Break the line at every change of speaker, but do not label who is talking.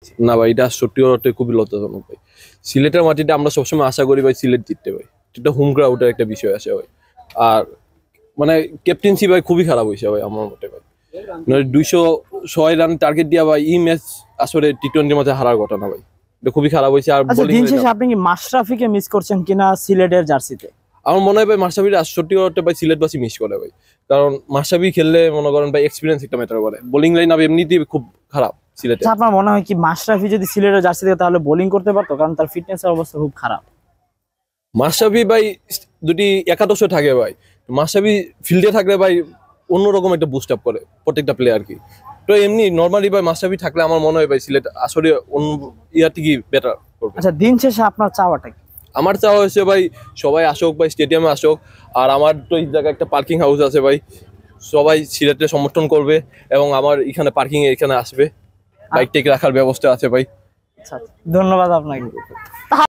না ভাই, এটা সত্যি অর্থে খুবই লজ্জাজনক ভাই। সিলেটের মাটিতে আমরা সবসময় আশা করি ভাই সিলেট জিততে ভাই, এটা হোম গ্রাউন্ডের একটা বিষয় আছে ভাই। আর মানে ক্যাপ্টেন্সি ভাই খুবই খারাপ হয়েছে ভাই আমার মতে ভাই। 206 রান টার্গেট দিয়া ভাই এই ম্যাচ আসলে টি-20 মাঠে হারার ঘটনা ভাই, এটা খুবই খারাপ হয়েছে। আর
আচ্ছা,
বোলিং
দিন শেষে আপনি কি মাশরাফিকে মিস করছেন কিনা সিলেটের জার্সিতে?
আমার মনে হয় ভাই মাশরাফির সত্যি অর্থে ভাই সিলেটবাসী মিস করে ভাই, কারণ মাশরাফি খেললে মনে করেন ভাই এক্সপিরিয়েন্স একটা ম্যাটার করে। বোলিং লাইন আপ এমনিতেই খুব খারাপ সিলেটে।
আচ্ছা, আপনার মনে হয় কি মাশরাফি যদি সিলেটের জার্সিতে তাহলে বোলিং করতে পারতো, কারণ তার ফিটনেসের অবস্থা খুব খারাপ?
মাশরাফি ভাই যদি একাদশে থাকে ভাই, মাশরাফি ফিল্ডে থাকলে ভাই অন্যরকম একটা বুস্ট আপ করে প্রত্যেকটা প্লেয়ার কি। তো এমনি নর্মালি ভাই মাশরাফি থাকলে আমার মনে হয় ভাই সিলেট আসলে অন্য ইয়ার থেকে বেটার করবে।
আচ্ছা, দিন শেষে আপনার চাওয়াটা কি?
আমার চাওয়া হচ্ছে ভাই সবাই আসুক ভাই, স্টেডিয়ামে আসুক। আর আমার তো এই জায়গায় একটা পার্কিং হাউস আছে ভাই, সবাই সিলেটে সমর্থন করবে এবং আমার এখানে পার্কিং এখানে আসবে, বাইক টেক রাখার ব্যবস্থা আছে ভাই।
আচ্ছা, ধন্যবাদ আপনাকে।